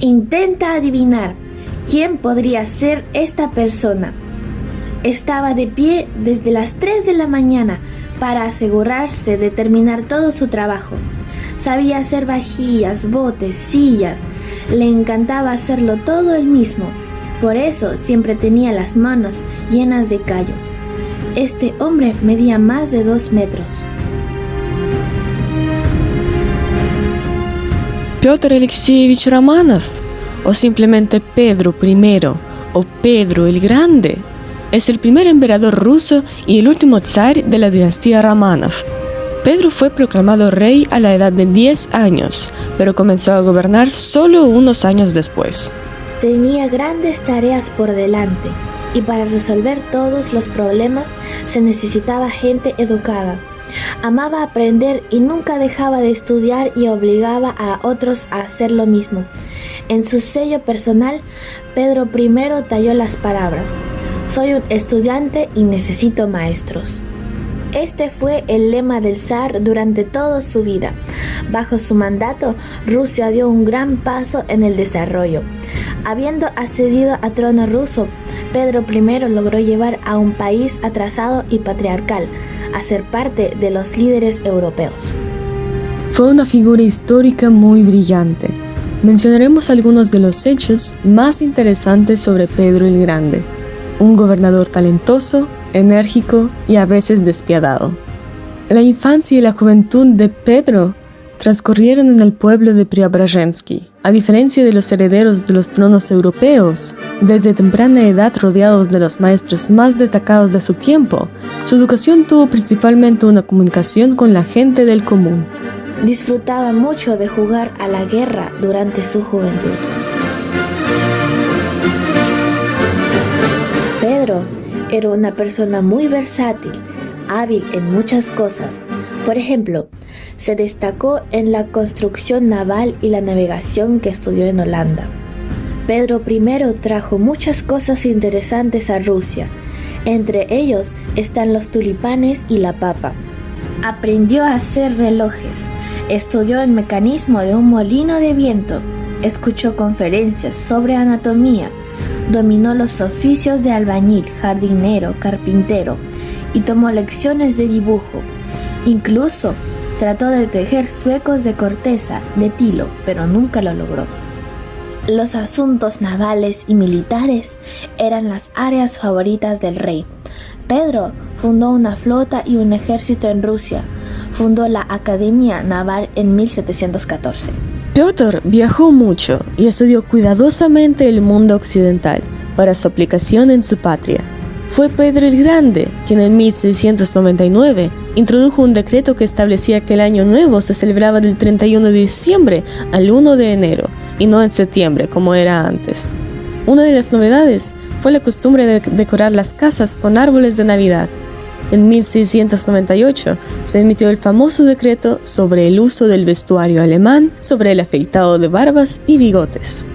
Intenta adivinar quién podría ser esta persona. Estaba de pie desde las 3 de la mañana para asegurarse de terminar todo su trabajo. Sabía hacer vajillas, botes, sillas. Le encantaba hacerlo todo él mismo. Por eso siempre tenía las manos llenas de callos. Este hombre medía más de 2 metros. Piotr Alexeyevich Romanov, o simplemente Pedro I, o Pedro el Grande, es el primer emperador ruso y el último zar de la dinastía Romanov. Pedro fue proclamado rey a la edad de 10 años, pero comenzó a gobernar solo unos años después. Tenía grandes tareas por delante y para resolver todos los problemas se necesitaba gente educada. Amaba aprender y nunca dejaba de estudiar y obligaba a otros a hacer lo mismo. En su sello personal, Pedro I talló las palabras: "Soy un estudiante y necesito maestros". Este fue el lema del zar durante toda su vida. Bajo su mandato, Rusia dio un gran paso en el desarrollo. Habiendo accedido al trono ruso, Pedro I logró llevar a un país atrasado y patriarcal a ser parte de los líderes europeos. Fue una figura histórica muy brillante. Mencionaremos algunos de los hechos más interesantes sobre Pedro el Grande. Un gobernador talentoso, enérgico y a veces despiadado. La infancia y la juventud de Pedro transcurrieron en el pueblo de Preobrazhensky. A diferencia de los herederos de los tronos europeos, desde temprana edad rodeados de los maestros más destacados de su tiempo, su educación tuvo principalmente una comunicación con la gente del común. Disfrutaba mucho de jugar a la guerra durante su juventud. Pedro era una persona muy versátil, hábil en muchas cosas. Por ejemplo, se destacó en la construcción naval y la navegación que estudió en Holanda. Pedro I trajo muchas cosas interesantes a Rusia. Entre ellos están los tulipanes y la papa. Aprendió a hacer relojes, estudió el mecanismo de un molino de viento, escuchó conferencias sobre anatomía, dominó los oficios de albañil, jardinero, carpintero y tomó lecciones de dibujo. Incluso trató de tejer zuecos de corteza, de tilo, pero nunca lo logró. Los asuntos navales y militares eran las áreas favoritas del rey. Pedro fundó una flota y un ejército en Rusia. Fundó la Academia Naval en 1714. Piotr viajó mucho y estudió cuidadosamente el mundo occidental para su aplicación en su patria. Fue Pedro el Grande quien en 1699 introdujo un decreto que establecía que el Año Nuevo se celebraba del 31 de diciembre al 1 de enero y no en septiembre como era antes. Una de las novedades fue la costumbre de decorar las casas con árboles de Navidad. En 1698 se emitió el famoso decreto sobre el uso del vestuario alemán, sobre el afeitado de barbas y bigotes.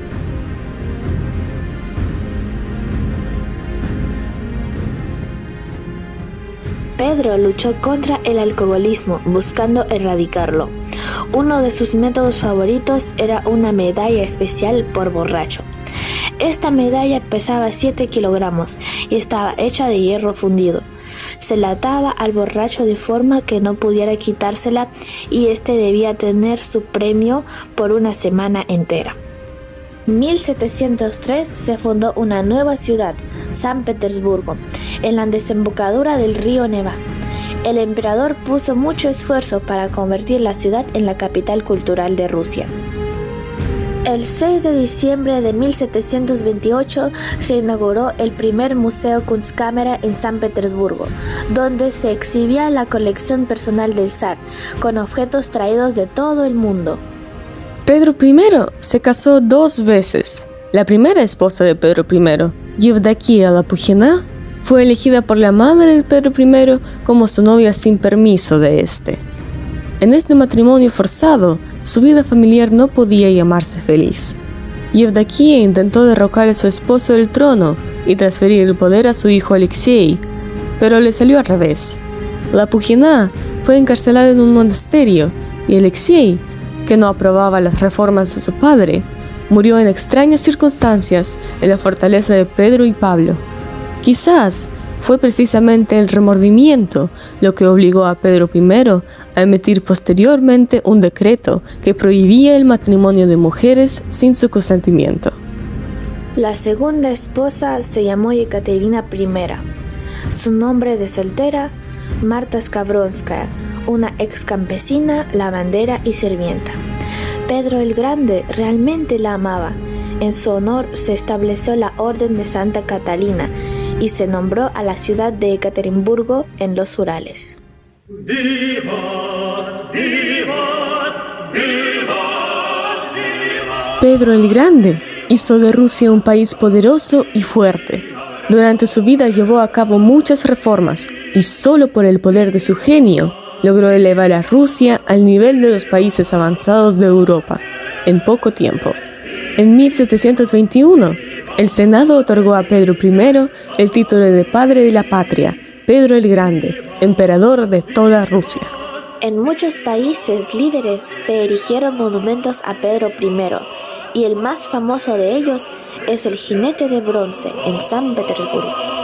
Pedro luchó contra el alcoholismo, buscando erradicarlo. Uno de sus métodos favoritos era una medalla especial por borracho. Esta medalla pesaba 7 kilogramos y estaba hecha de hierro fundido. Se la ataba al borracho de forma que no pudiera quitársela y este debía tener su premio por una semana entera. En 1703 se fundó una nueva ciudad, San Petersburgo, en la desembocadura del río Neva. El emperador puso mucho esfuerzo para convertir la ciudad en la capital cultural de Rusia. El 6 de diciembre de 1728 se inauguró el primer Museo Kunstkamera en San Petersburgo, donde se exhibía la colección personal del zar, con objetos traídos de todo el mundo. Pedro I se casó 2 veces. La primera esposa de Pedro I, Yevdakia Lapukhina, fue elegida por la madre de Pedro I como su novia sin permiso de este. En este matrimonio forzado, su vida familiar no podía llamarse feliz. Yevdakia intentó derrocar a su esposo del trono y transferir el poder a su hijo Alexei, pero le salió al revés. Lapukhina fue encarcelado en un monasterio y Alexei, que no aprobaba las reformas de su padre, murió en extrañas circunstancias en la fortaleza de Pedro y Pablo. Quizás fue precisamente el remordimiento lo que obligó a Pedro I a emitir posteriormente un decreto que prohibía el matrimonio de mujeres sin su consentimiento. La segunda esposa se llamó Ekaterina I. Su nombre de soltera, Marta Skavronskaya, una ex campesina, lavandera y sirvienta. Pedro el Grande realmente la amaba. En su honor se estableció la Orden de Santa Catalina y se nombró a la ciudad de Ekaterimburgo en los Urales. Pedro el Grande hizo de Rusia un país poderoso y fuerte. Durante su vida llevó a cabo muchas reformas y solo por el poder de su genio logró elevar a Rusia al nivel de los países avanzados de Europa en poco tiempo. En 1721, el Senado otorgó a Pedro I el título de Padre de la Patria, Pedro el Grande, emperador de toda Rusia. En muchos países líderes se erigieron monumentos a Pedro I, y el más famoso de ellos es el Jinete de Bronce en San Petersburgo.